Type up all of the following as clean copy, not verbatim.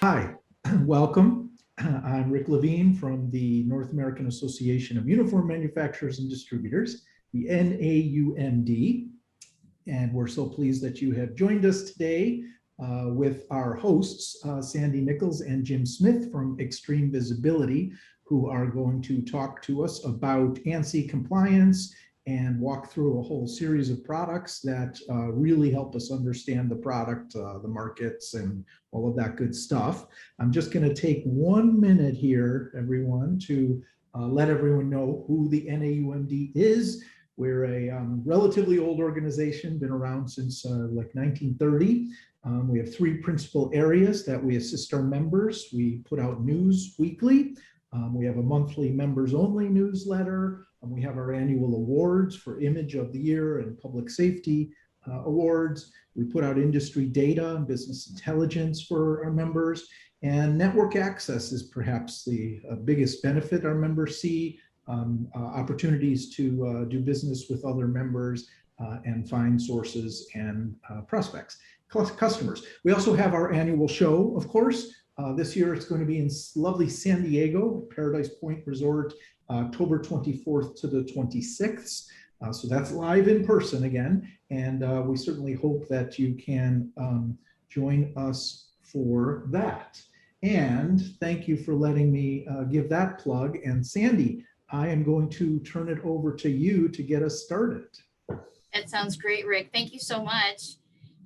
Hi, welcome. I'm Rick Levine from the North American Association of Uniform Manufacturers and Distributors, the NAUMD, and we're so pleased that you have joined us today with our hosts, Sandy Nichols and Jim Smith from Extreme Visibility, who are going to talk to us about ANSI compliance and walk through a whole series of products that really help us understand the product, the markets, and all of that good stuff. I'm just going to take 1 minute here, everyone, to let everyone know who the NAUMD is. We're a relatively old organization, been around since like 1930. We have 3 principal areas that we assist our members. We put out news weekly. We have a monthly members only newsletter. We have our annual awards for Image of the Year and Public Safety awards. We put out industry data and business intelligence for our members. And network access is perhaps the biggest benefit our members see. Opportunities to do business with other members and find sources and prospects, customers. We also have our annual show, of course. This year it's going to be in lovely San Diego, Paradise Point Resort, October 24th to the 26th. So that's live in person again. And we certainly hope that you can join us for that. And thank you for letting me give that plug. And Sandy, I am going to turn it over to you to get us started. That sounds great, Rick. Thank you so much.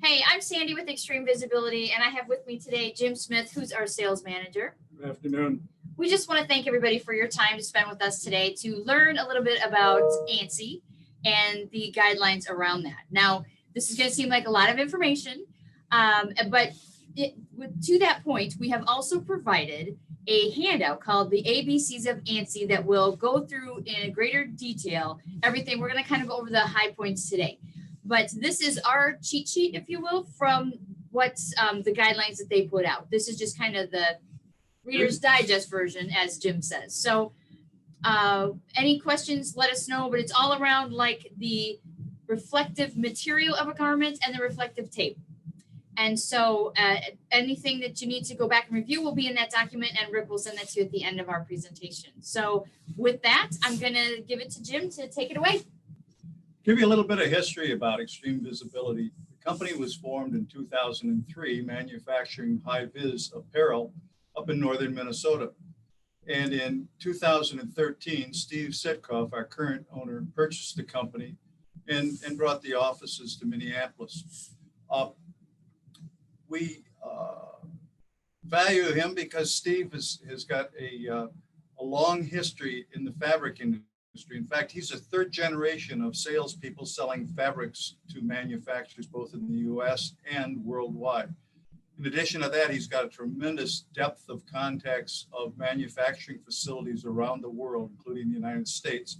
Hey, I'm Sandy with Extreme Visibility, and I have with me today Jim Smith, who's our sales manager. Good afternoon. We just want to thank everybody for your time to spend with us today to learn a little bit about ANSI and the guidelines around that. Now, this is going to seem like a lot of information, but to that point, we have also provided a handout called the ABCs of Ansi that will go through in greater detail everything. We're going to kind of go over the high points today. But this is our cheat sheet, if you will, from what's the guidelines that they put out. This is just kind of the Reader's Digest version, as Jim says. So any questions, let us know. But it's all around like the reflective material of a garment and the reflective tape. And so anything that you need to go back and review will be in that document, and Rick will send that to you at the end of our presentation. So with that, I'm going to give it to Jim to take it away. Give you a little bit of history about Extreme Visibility. The company was formed in 2003, manufacturing high-vis apparel up in northern Minnesota. And in 2013, Steve Sitkoff, our current owner, purchased the company and brought the offices to Minneapolis. We value him because Steve has got a long history in the fabric industry. In fact, he's a 3rd generation of salespeople selling fabrics to manufacturers both in the U.S. and worldwide. In addition to that, he's got a tremendous depth of contacts of manufacturing facilities around the world, including the United States,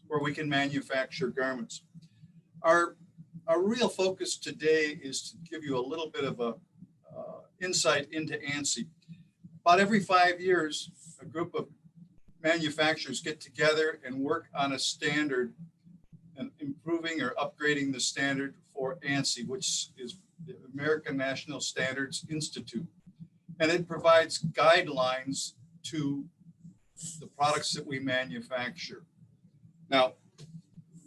where we can manufacture garments. Our real focus today is to give you a little bit of a insight into ANSI. About every 5 years, a group of manufacturers get together and work on a standard and improving or upgrading the standard for ANSI, which is the American National Standards Institute. And it provides guidelines to the products that we manufacture. Now,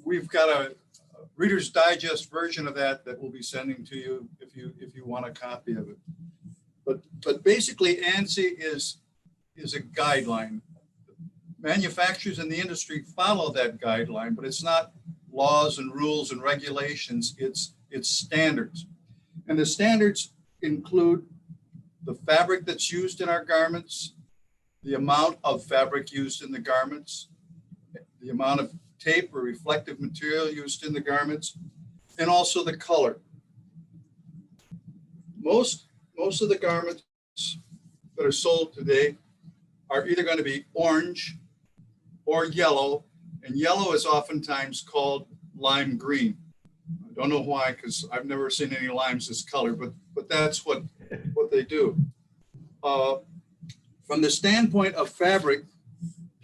we've got a Reader's Digest version of that we'll be sending to you if you want a copy of it. But basically, ANSI is a guideline. Manufacturers in the industry follow that guideline, but it's not laws and rules and regulations, it's standards. And the standards include the fabric that's used in our garments, the amount of fabric used in the garments, the amount of tape or reflective material used in the garments, and also the color. Most of the garments that are sold today are either going to be orange or yellow, and yellow is oftentimes called lime green. I don't know why, because I've never seen any limes this color, but that's what they do. From the standpoint of fabric,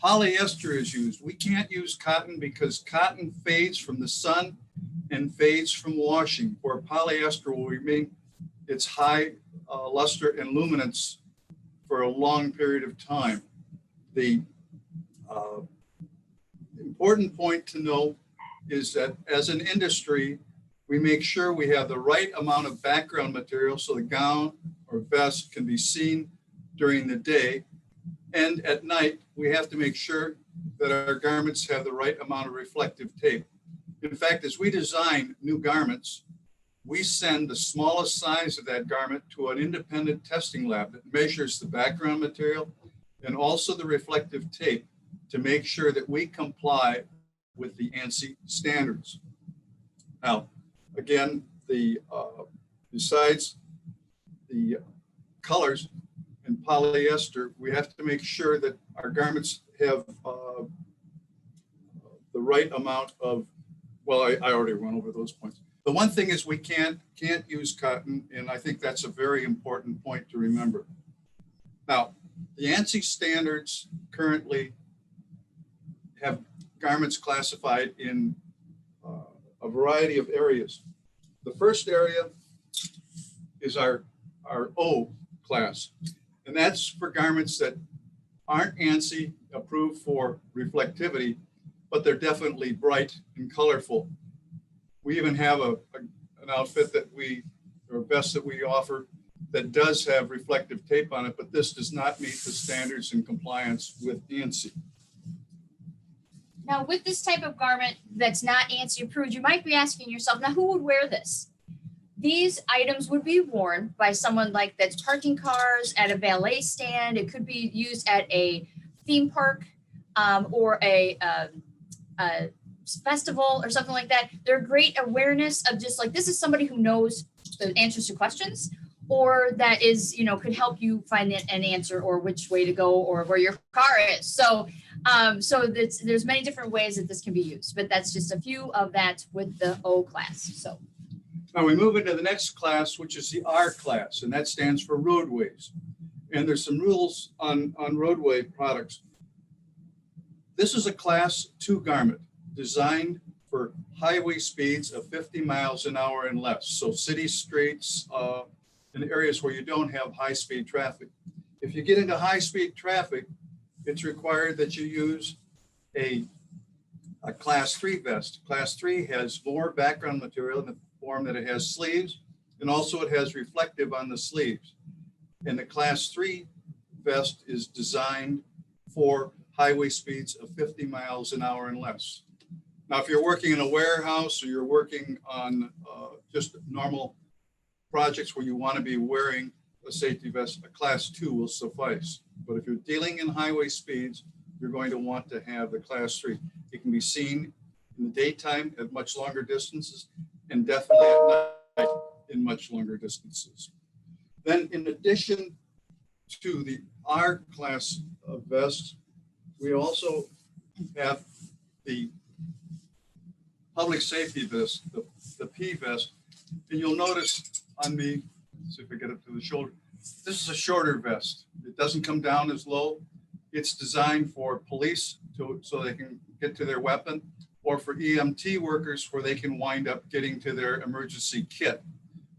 polyester is used. We can't use cotton because cotton fades from the sun and fades from washing, where polyester will remain its high luster and luminance for a long period of time. The important point to note is that as an industry, we make sure we have the right amount of background material so the gown or vest can be seen during the day. And at night, we have to make sure that our garments have the right amount of reflective tape. In fact, as we design new garments, we send the smallest size of that garment to an independent testing lab that measures the background material and also the reflective tape to make sure that we comply with the ANSI standards. Now, again, besides the colors and polyester, we have to make sure that our garments have the right amount of, well, I already went over those points. The one thing is we can't use cotton, and I think that's a very important point to remember. Now, the ANSI standards currently have garments classified in a variety of areas. The first area is our O class, and that's for garments that aren't ANSI approved for reflectivity, but they're definitely bright and colorful. We even have an outfit that or vest that we offer that does have reflective tape on it, but this does not meet the standards in compliance with ANSI. Now, with this type of garment that's not ANSI approved, you might be asking yourself, now who would wear this? These items would be worn by someone that's parking cars at a valet stand. It could be used at a theme park or a festival or something like that. They're great awareness of just this is somebody who knows the answers to questions, or that is, could help you find an answer or which way to go or where your car is. So there's many different ways that this can be used, but that's just a few of that with the O class. So now we move into the next class, which is the R class, and that stands for roadways. And there's some rules on roadway products. This is a class 2 garment designed for highway speeds of 50 miles an hour and less. So city streets, in areas where you don't have high-speed traffic. If you get into high-speed traffic, it's required that you use a class 3 vest. Class 3 has more background material in the form that it has sleeves, and also it has reflective on the sleeves. And the class 3 vest is designed for highway speeds of 50 miles an hour and less. Now, if you're working in a warehouse or you're working on just normal projects where you want to be wearing a safety vest, a class 2 will suffice. But if you're dealing in highway speeds, you're going to want to have the class 3. It can be seen in the daytime at much longer distances and definitely at night in much longer distances. Then in addition to the R class of vests, we also have the public safety vest, the P vest. And you'll notice on me, see if I get up to the shoulder, this is a shorter vest. It doesn't come down as low. It's designed for police so they can get to their weapon, or for EMT workers where they can wind up getting to their emergency kit.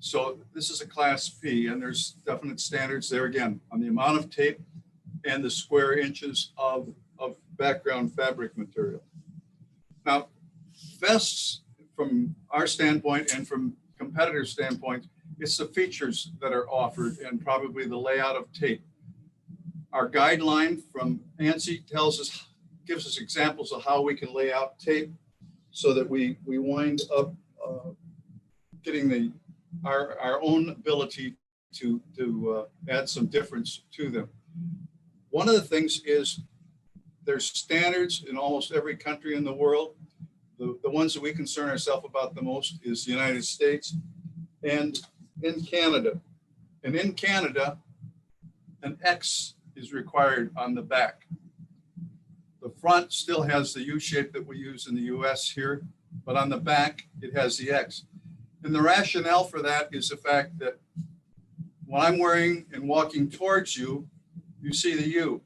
So this is a class P, and there's definite standards there again on the amount of tape and the square inches of background fabric material. Now, vests from our standpoint and from competitor standpoint, it's the features that are offered and probably the layout of tape. Our guideline from ANSI gives us examples of how we can lay out tape so that we wind up getting our own ability to add some difference to them. One of the things is there's standards in almost every country in the world. The ones that we concern ourselves about the most is the United States and in Canada. And in Canada, an X is required on the back. The front still has the U shape that we use in the US here, but on the back, it has the X. And the rationale for that is the fact that when I'm wearing and walking towards you, you see the U.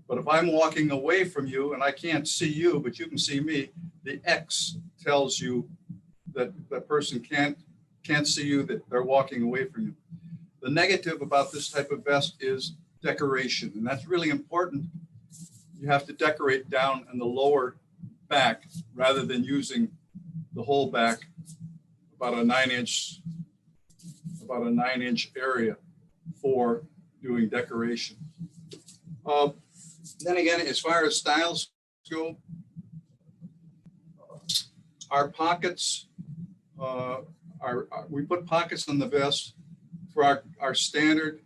But if I'm walking away from you and I can't see you, but you can see me, the X tells you that that person can't see you, that they're walking away from you. The negative about this type of vest is decoration, and that's really important. You have to decorate down in the lower back rather than using the whole back, about a 9-inch area for doing decoration. Then again, as far as styles go, our pockets, we put pockets on the vest. For our standard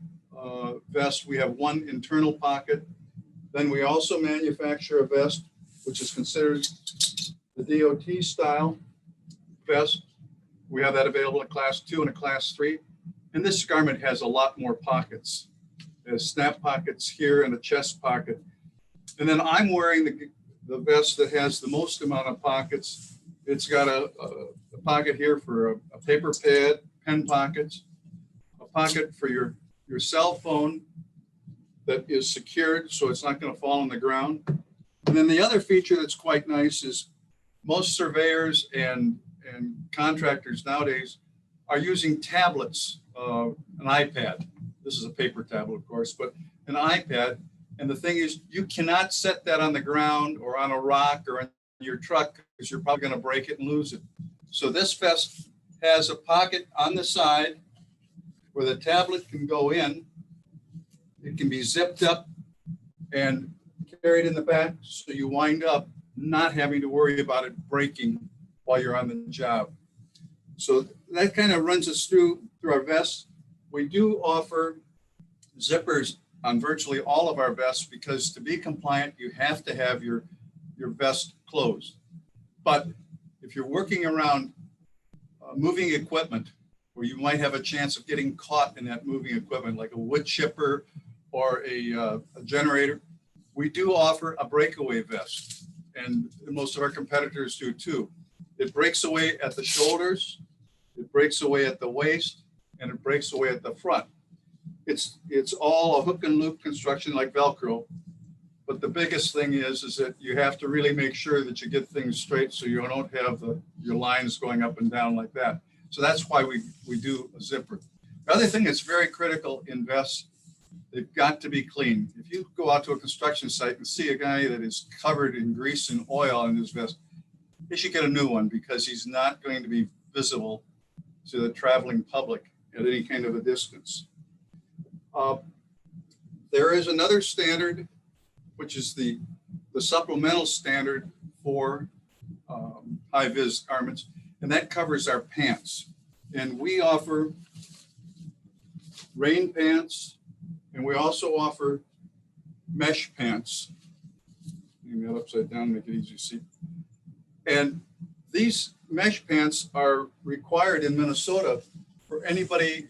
vest, we have one internal pocket. Then we also manufacture a vest, which is considered the DOT style vest. We have that available in Class 2 and a Class 3. And this garment has a lot more pockets. It has snap pockets here and a chest pocket. And then I'm wearing the vest that has the most amount of pockets. It's got a pocket here for a paper pad, pen pockets, a pocket for your cell phone that is secured so it's not going to fall on the ground. And then the other feature that's quite nice is most surveyors and contractors nowadays are using tablets, an iPad. This is a paper tablet, of course, but an iPad. And the thing is, you cannot set that on the ground or on a rock or in your truck because you're probably going to break it and lose it. So this vest has a pocket on the side where the tablet can go in. It can be zipped up and carried in the back, so you wind up not having to worry about it breaking while you're on the job. So that kind of runs us through our vests. We do offer zippers on virtually all of our vests because to be compliant, you have to have your vest closed. But if you're working around moving equipment where you might have a chance of getting caught in that moving equipment, like a wood chipper or a generator, we do offer a breakaway vest, and most of our competitors do too. It breaks away at the shoulders, it breaks away at the waist, and it breaks away at the front. It's all a hook and loop construction like Velcro, but the biggest thing is that you have to really make sure that you get things straight so you don't have your lines going up and down like that. So that's why we do a zipper. The other thing that's very critical in vests, they've got to be clean. If you go out to a construction site and see a guy that is covered in grease and oil in his vest, he should get a new one because he's not going to be visible to the traveling public at any kind of a distance. There is another standard, which is the supplemental standard for high-vis garments, and that covers our pants. And we offer rain pants, and we also offer mesh pants. Maybe that upside down, make it easy to see. And these mesh pants are required in Minnesota for anybody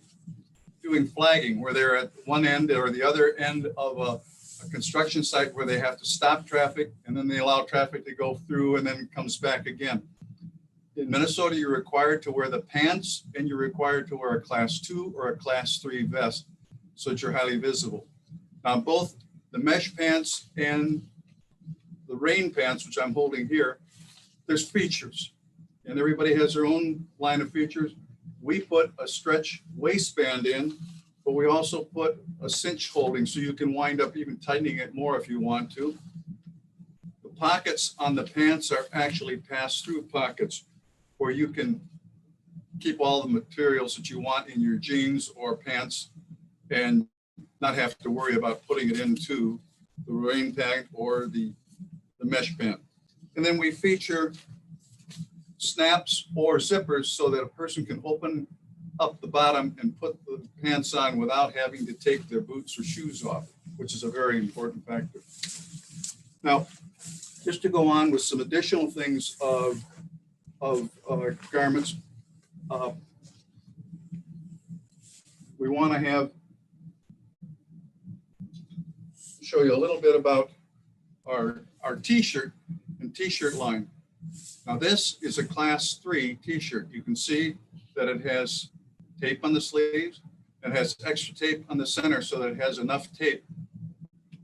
doing flagging, where they're at one end or the other end of a construction site where they have to stop traffic and then they allow traffic to go through and then it comes back again. In Minnesota, you're required to wear the pants and you're required to wear a Class 2 or a Class 3 vest so that you're highly visible. Now, both the mesh pants and the rain pants, which I'm holding here, there's features, and everybody has their own line of features. We put a stretch waistband in, but we also put a cinch holding so you can wind up even tightening it more if you want to. The pockets on the pants are actually pass-through pockets where you can keep all the materials that you want in your jeans or pants and not have to worry about putting it into the rain pant or the mesh pant. And then we feature snaps or zippers so that a person can open up the bottom and put the pants on without having to take their boots or shoes off, which is a very important factor. Now, just to go on with some additional things of garments, we want to show you a little bit about our t-shirt and t-shirt line. Now this is a Class 3 t-shirt. You can see that it has tape on the sleeves and has extra tape on the center so that it has enough tape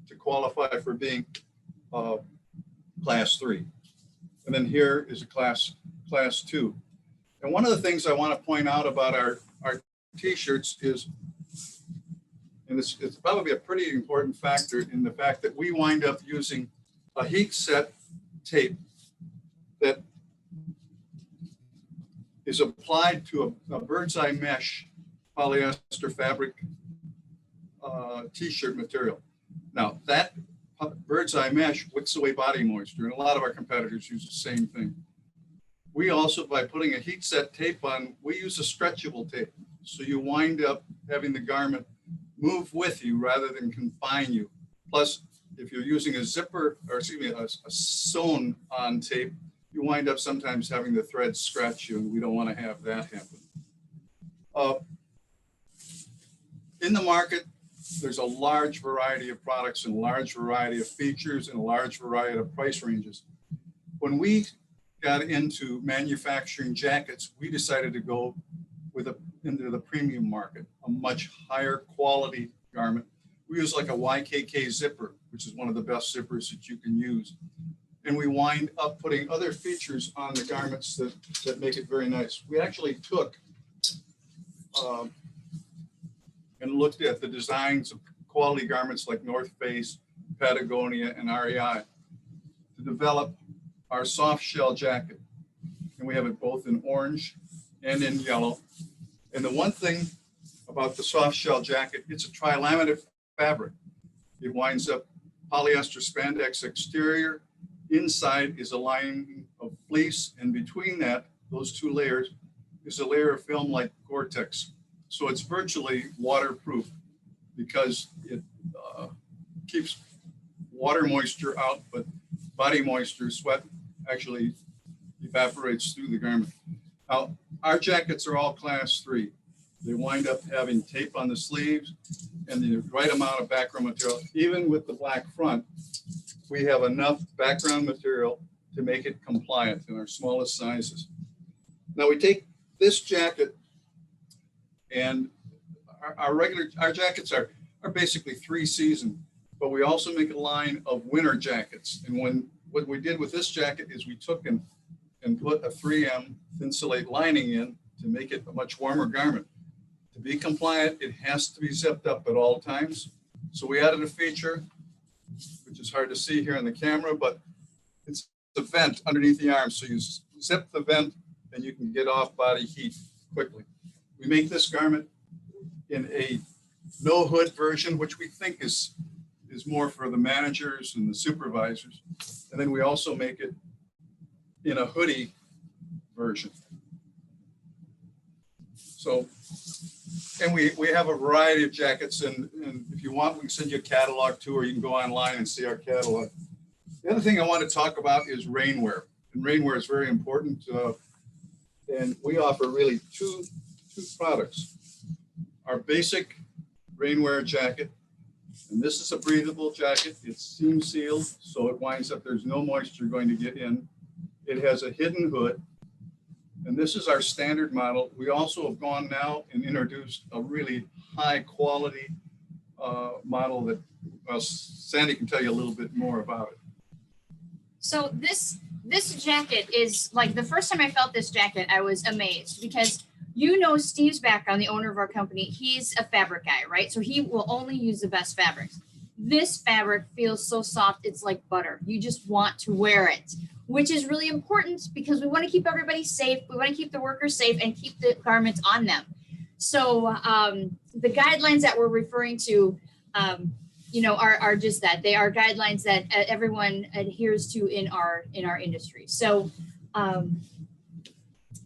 to qualify for being Class 3. And then here is a Class 2. And one of the things I want to point out about our t-shirts is, And it's probably a pretty important factor in the fact that we wind up using a heat set tape that is applied to a bird's eye mesh polyester fabric t-shirt material. Now that bird's eye mesh wicks away body moisture, and a lot of our competitors use the same thing. We also, by putting a heat set tape on, we use a stretchable tape. So you wind up having the garment move with you rather than confine you. Plus, if you're using a zipper, or excuse me, a sewn on tape, you wind up sometimes having the thread scratch you, and we don't want to have that happen. In the market, there's a large variety of products and a large variety of features and a large variety of price ranges. When we got into manufacturing jackets, we decided to go into the premium market, a much higher quality garment. We use like a YKK zipper, which is one of the best zippers that you can use. And we wind up putting other features on the garments that make it very nice. We actually took and looked at the designs of quality garments like North Face, Patagonia, and REI to develop our soft shell jacket. And we have it both in orange and in yellow. And the one thing about the soft shell jacket, it's a tri-laminate fabric. It winds up polyester spandex exterior. Inside is a lining of fleece, and between that, those two layers, is a layer of film like Gore-Tex. So it's virtually waterproof because it keeps water moisture out, but body moisture, sweat, actually evaporates through the garment. Now, our jackets are all class 3. They wind up having tape on the sleeves and the right amount of background material. Even with the black front, we have enough background material to make it compliant in our smallest sizes. Now we take this jacket, and our jackets are basically 3-season, but we also make a line of winter jackets. And what we did with this jacket is we took and put a 3M Thinsulate lining in to make it a much warmer garment. To be compliant, it has to be zipped up at all times. So we added a feature, which is hard to see here on the camera, but it's a vent underneath the arm. So you zip the vent and you can get off body heat quickly. We make this garment in a no hood version, which we think is more for the managers and the supervisors. And then we also make it in a hoodie version. So, and we have a variety of jackets, and if you want, we can send you a catalog too, or you can go online and see our catalog. The other thing I want to talk about is Rainwear. And Rainwear is very important. And we offer really two products. Our basic Rainwear jacket, and this is a breathable jacket. It's seam sealed, so it winds up, there's no moisture going to get in. It has a hidden hood, and this is our standard model. We also have gone now and introduced a really high quality model that, well, Sandy can tell you a little bit more about it. So this jacket is like, the first time I felt this jacket, I was amazed because you know Steve's background, the owner of our company, he's a fabric guy, right? So he will only use the best fabrics. This fabric feels so soft, it's like butter. You just want to wear it, which is really important because we want to keep everybody safe. We want to keep the workers safe and keep the garments on them. So the guidelines that we're referring to, are just that. They are guidelines that everyone adheres to in our industry. So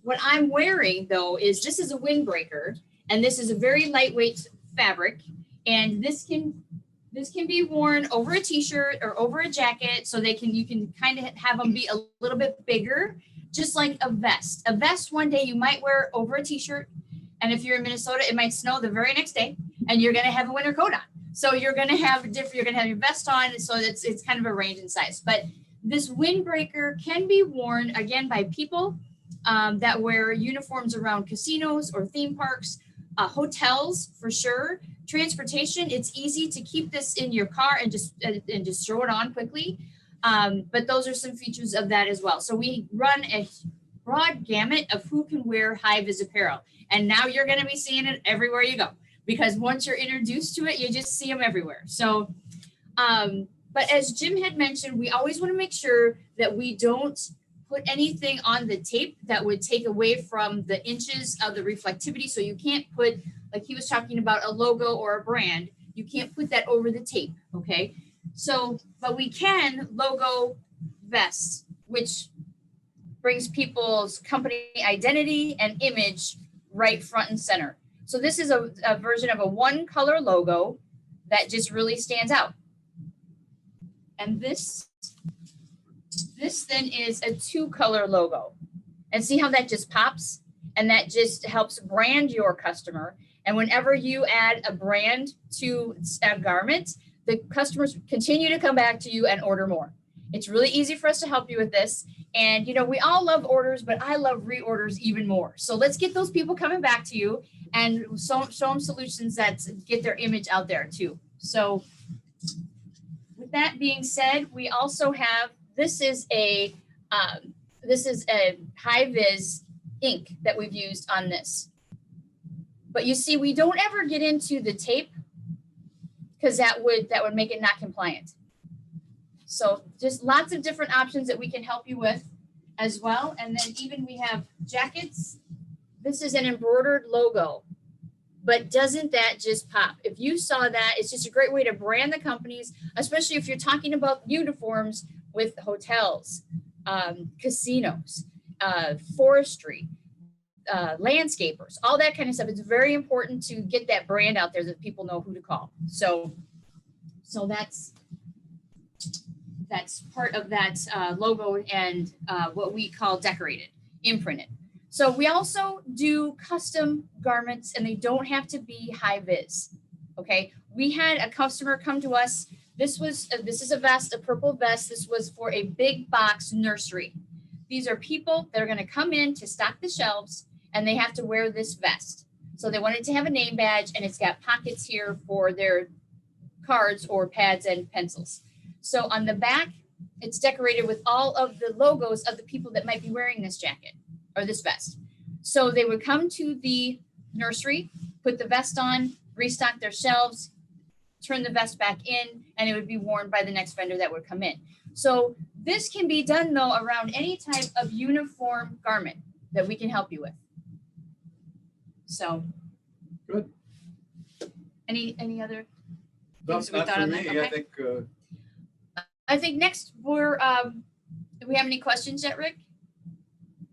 what I'm wearing though is, this is a windbreaker, and this is a very lightweight fabric, and this can be worn over a t-shirt or over a jacket, so you can kind of have them be a little bit bigger, just like a vest. A vest one day you might wear over a t-shirt, and if you're in Minnesota, it might snow the very next day, and you're going to have a winter coat on. So you're going to have your vest on, so it's kind of a range in size. But this windbreaker can be worn again by people that wear uniforms around casinos or theme parks, hotels for sure. Transportation, it's easy to keep this in your car and just throw it on quickly. But those are some features of that as well. So we run a broad gamut of who can wear high vis apparel. And now you're going to be seeing it everywhere you go. because once you're introduced to it, you just see them everywhere. So, but as Jim had mentioned, we always want to make sure that we don't put anything on the tape that would take away from the inches of the reflectivity. So you can't put, like he was talking about, a logo or a brand. You can't put that over the tape, okay? So, but we can logo vests, which brings people's company identity and image right front and center. So this is a version of a one color logo that just really stands out. And this then is a two color logo. And see how that just pops? And that just helps brand your customer. And whenever you add a brand to a garment, the customers continue to come back to you and order more. It's really easy for us to help you with this. And, you know, we all love orders, but I love reorders even more. So let's get those people coming back to you and show them solutions that get their image out there too. So with that being said, we also have, this is a high-vis ink that we've used on this. But you see, we don't ever get into the tape because that would make it not compliant. So just lots of different options that we can help you with as well. And then even we have jackets. This is an embroidered logo, but doesn't that just pop? If you saw that, it's just a great way to brand the companies, especially if you're talking about uniforms with hotels, casinos, forestry, landscapers, all that kind of stuff. It's very important to get that brand out there so that people know who to call. So that's part of that logo and what we call decorated, imprinted. So we also do custom garments, and they don't have to be high vis. Okay, we had a customer come to us. This is a vest, a purple vest. This was for a big box nursery. These are people that are going to come in to stock the shelves, and they have to wear this vest. So they wanted to have a name badge, and it's got pockets here for their cards or pads and pencils. So on the back, it's decorated with all of the logos of the people that might be wearing this jacket or this vest. So they would come to the nursery, put the vest on, restock their shelves, turn the vest back in, and it would be worn by the next vendor that would come in. So this can be done, though, around any type of uniform garment that we can help you with. So good. Any other Not things that we thought for on me. that? Okay. I think next we're, do we have any questions yet, Rick?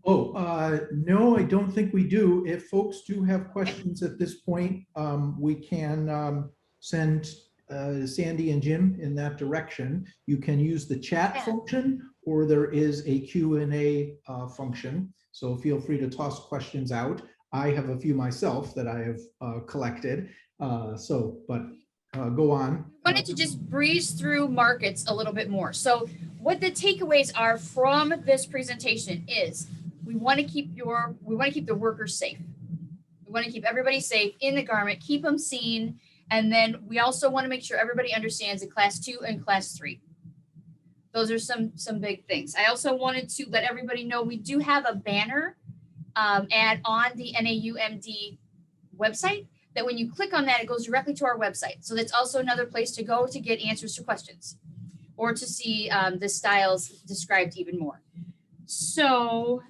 Oh, no, I don't think we do. If folks do have questions at this point, we can send Sandy and Jim in that direction. You can use the chat function, or there is a Q&A function. So feel free to toss questions out. I have a few myself that I have collected. Go on. I wanted to just breeze through markets a little bit more. So what the takeaways are from this presentation is we want to keep the workers safe. We want to keep everybody safe in the garment, keep them seen. And then we also want to make sure everybody understands the class 2 and class 3. Those are some big things. I also wanted to let everybody know we do have a banner ad on the NAUMD website that when you click on that, it goes directly to our website. So that's also another place to go to get answers to questions or to see the styles described even more. So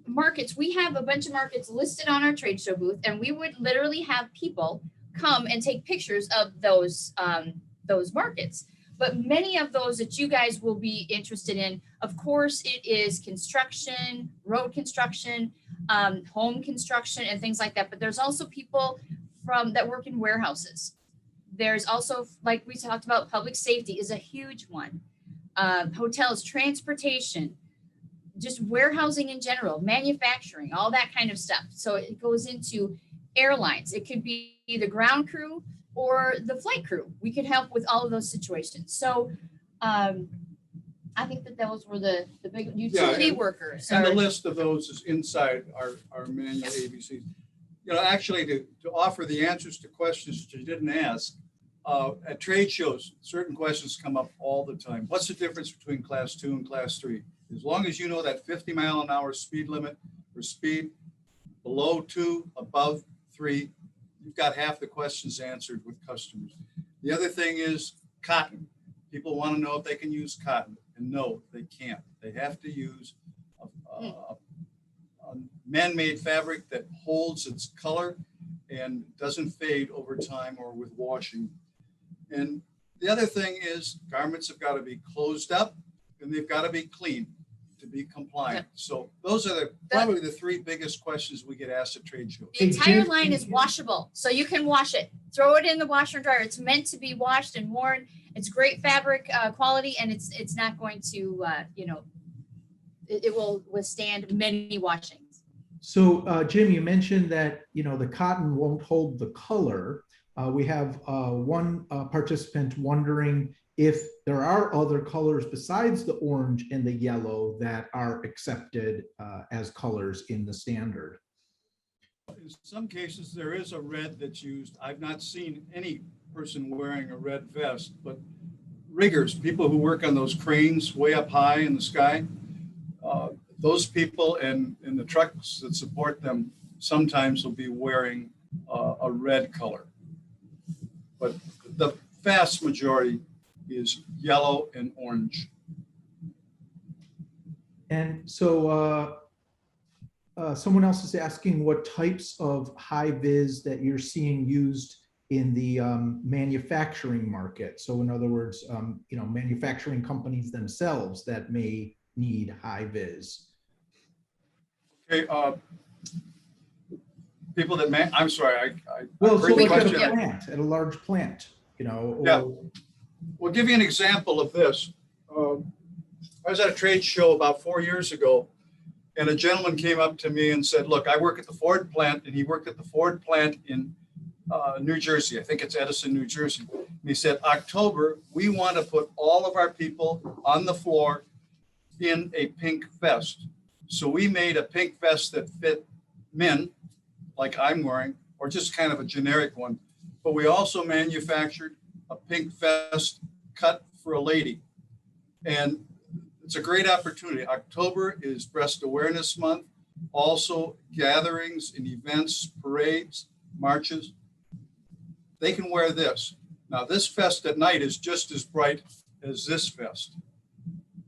markets, we have a bunch of markets listed on our trade show booth, and we would literally have people come and take pictures of those markets. But many of those that you guys will be interested in, of course, it is construction, road construction, home construction, and things like that. But there's also people that work in warehouses. There's also, like we talked about, public safety is a huge one. Hotels, transportation, just warehousing in general, manufacturing, all that kind of stuff. So it goes into airlines. It could be the ground crew or the flight crew. We could help with all of those situations. So I think that those were the big utility workers. And the list of those is inside our manual ABCs. You know, actually to offer the answers to questions that you didn't ask, at trade shows, certain questions come up all the time. What's the difference between class 2 and class 3? As long as you know that 50-mile-an-hour speed limit or speed, below 2, above 3, you've got half the questions answered with customers. The other thing is cotton. People want to know if they can use cotton, and no, they can't. They have to use a man-made fabric that holds its color and doesn't fade over time or with washing. And the other thing is garments have got to be closed up and they've got to be clean to be compliant. So those are probably the three biggest questions we get asked at trade shows. The entire line is washable, so you can wash it. Throw it in the washer and dryer. It's meant to be washed and worn. It's great fabric quality, and it's not going to, it will withstand many washings. So Jim, you mentioned that, the cotton won't hold the color. We have one participant wondering if there are other colors besides the orange and the yellow that are accepted as colors in the standard. In some cases, there is a red that's used. I've not seen any person wearing a red vest, but riggers, people who work on those cranes way up high in the sky, those people and the trucks that support them sometimes will be wearing a red color. But the vast majority is yellow and orange. And so someone else is asking what types of high vis that you're seeing used in the manufacturing market. So in other words, manufacturing companies themselves that may need high vis. Okay, people that I'm sorry, Well, so like question. at a large plant, or, yeah. We'll give you an example of this. I was at a trade show about 4 years ago, and a gentleman came up to me and said, look, I work at the Ford plant, and he worked at the Ford plant in New Jersey. I think it's Edison, New Jersey. And he said, October, we want to put all of our people on the floor in a pink vest. So we made a pink vest that fit men, like I'm wearing, or just kind of a generic one. But we also manufactured a pink vest cut for a lady. And it's a great opportunity. October is Breast Awareness Month. Also gatherings and events, parades, marches. They can wear this. Now this vest at night is just as bright as this vest.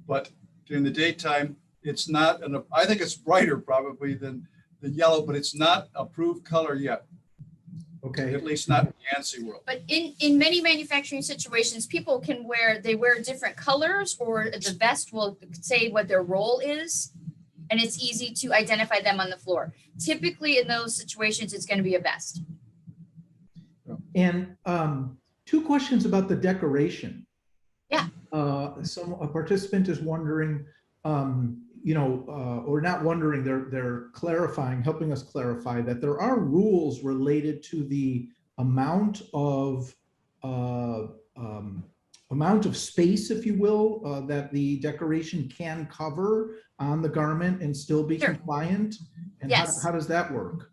But during the daytime, it's not, I think it's brighter probably than the yellow, but it's not approved color yet. okay. At least not in the Ansi world. But in many manufacturing situations, people can wear different colors, or the vest will say what their role is, and it's easy to identify them on the floor. Typically in those situations, it's going to be a vest. And two questions about the decoration. Yeah. A participant is wondering, or not wondering, they're clarifying, helping us clarify that there are rules related to the amount of space, if you will, that the decoration can cover on the garment and still be Sure. compliant. And Yes. how does that work?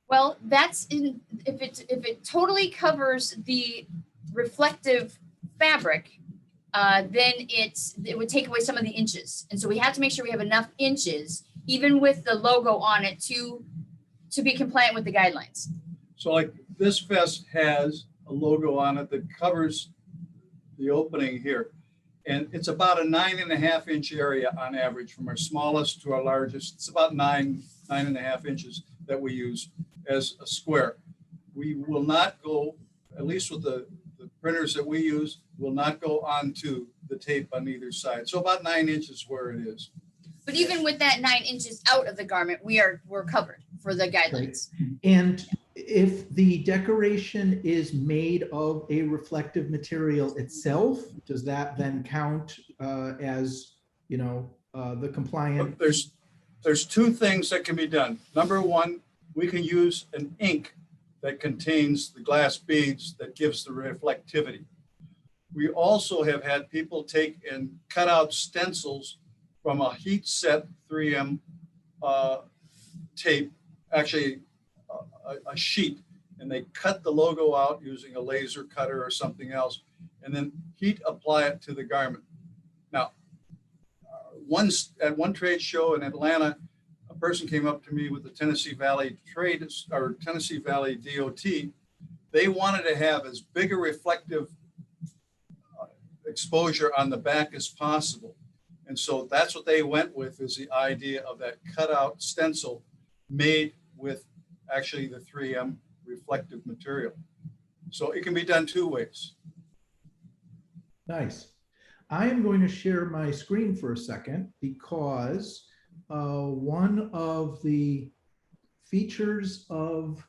Well, that's if it totally covers the reflective fabric, then it would take away some of the inches. And so we have to make sure we have enough inches, even with the logo on it, to be compliant with the guidelines. So like this vest has a logo on it that covers the opening here. And it's about a 9.5 inch area on average from our smallest to our largest. It's about 9.5 inches that we use as a square. We will not go, at least with the printers that we use, will not go onto the tape on either side. So about 9 inches where it is. But even with that 9 inches out of the garment, we're covered for the guidelines. And if the decoration is made of a reflective material itself, does that then count as, the compliant? There's two things that can be done. Number one, we can use an ink that contains the glass beads that gives the reflectivity. We also have had people take and cut out stencils from a heat set 3M tape, actually a sheet, and they cut the logo out using a laser cutter or something else, and then heat apply it to the garment. Now, at one trade show in Atlanta, a person came up to me with the Tennessee Valley Trade or Tennessee Valley DOT. They wanted to have as big a reflective exposure on the back as possible. And so that's what they went with, is the idea of that cutout stencil made with actually the 3M reflective material. So it can be done two ways. Nice. I am going to share my screen for a second because one of the features of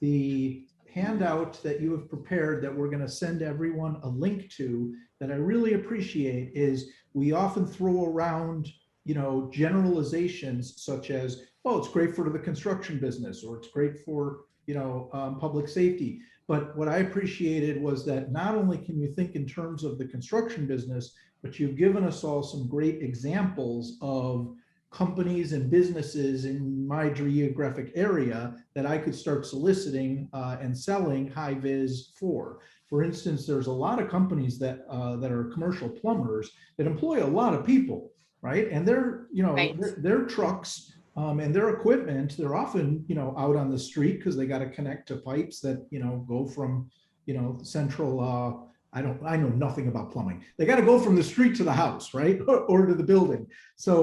the handout that you have prepared that we're going to send everyone a link to that I really appreciate is we often throw around, you know, generalizations such as, oh, it's great for the construction business, or it's great for, you know, public safety. But what I appreciated was that not only can you think in terms of the construction business, but you've given us all some great examples of companies and businesses in my geographic area that I could start soliciting and selling high vis for. For instance, there's a lot of companies that that are commercial plumbers that employ a lot of people, right? And they're, you know, Right. their trucks and their equipment, they're often, you know, out on the street because they got to connect to pipes that, you know, go from, you know, central, I know nothing about plumbing. They got to go from the street to the house, right? Or to the building. So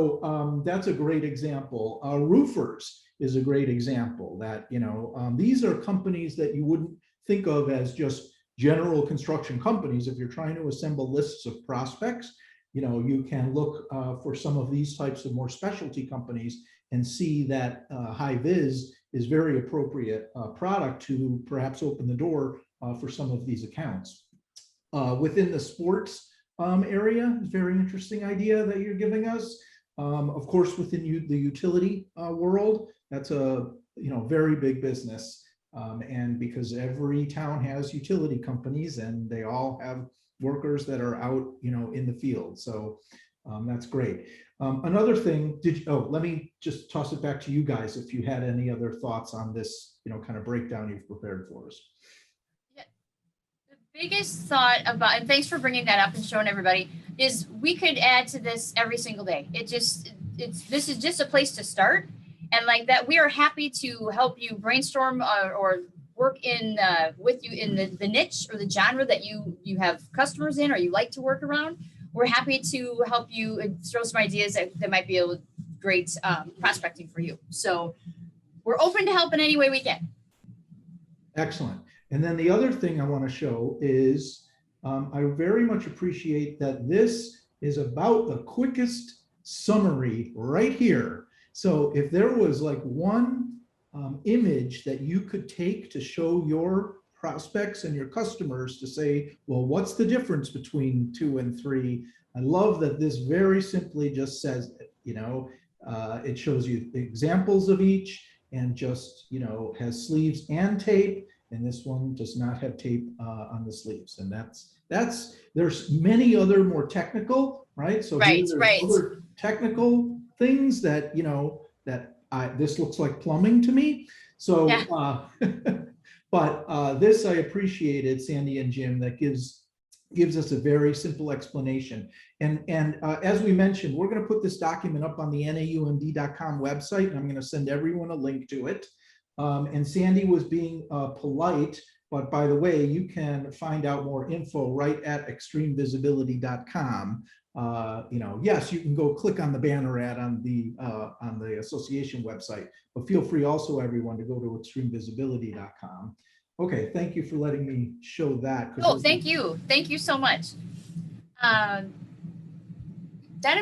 that's a great example. Roofers is a great example that, you know, these are companies that you wouldn't think of as just general construction companies. If you're trying to assemble lists of prospects, you know, you can look for some of these types of more specialty companies and see that high vis is very appropriate product to perhaps open the door for some of these accounts. Within the sports area, very interesting idea that you're giving us. Of course, within the utility world, that's a, you know, very big business. And because every town has utility companies and they all have workers that are out, you know, in the field. So that's great. Another thing, let me just toss it back to you guys if you had any other thoughts on this, you know, kind of breakdown you've prepared for us. Yeah. The biggest thought about, and thanks for bringing that up and showing everybody, is we could add to this every single day. This is just a place to start. And like that, we are happy to help you brainstorm or work in with you in the niche or the genre that you have customers in or you like to work around. We're happy to help you throw some ideas that might be a great prospecting for you. So we're open to help in any way we can. Excellent. And then the other thing I want to show is I very much appreciate that this is about the quickest summary right here. So if there was like one image that you could take to show your prospects and your customers to say, well, what's the difference between 2 and 3? I love that this very simply just says, you know, it shows you examples of each and just, you know, has sleeves and tape. And this one does not have tape on the sleeves. And there's many other more technical, right? So there's other technical things that, you know, that this looks like plumbing to me. So, yeah. But this I appreciated, Sandy and Jim, that gives us a very simple explanation. And as we mentioned, we're going to put this document up on the NAUMD.com website, and I'm going to send everyone a link to it. And Sandy was being polite, but by the way, you can find out more info right at extremevisibility.com. You know, yes, you can go click on the banner ad on the association website, but feel free also, everyone, to go to extremevisibility.com. Okay, thank you for letting me show that. Oh, thank you. Thank you so much. That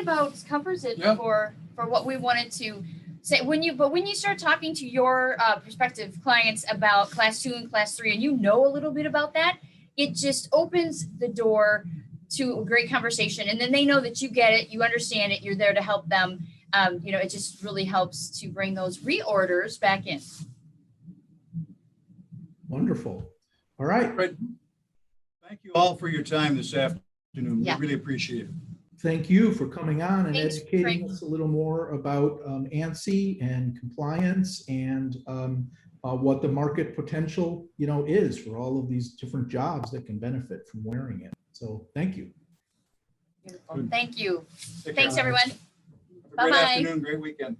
about covers it for what we wanted to say. When you start talking to your prospective clients about class 2 and class 3, and you know a little bit about that, it just opens the door to a great conversation. And then they know that you get it, you understand it, you're there to help them. You know, it just really helps to bring those reorders back in. Wonderful. All right. Thank you all for your time this afternoon. Yeah. We really appreciate it. Thank you for coming on and Thanks, educating Frank. us a little more about ANSI and compliance and what the market potential, you know, is for all of these different jobs that can benefit from wearing it. So thank you. Beautiful. Thank you. Take Thanks, care. everyone. Have a great Bye-bye. afternoon, great weekend.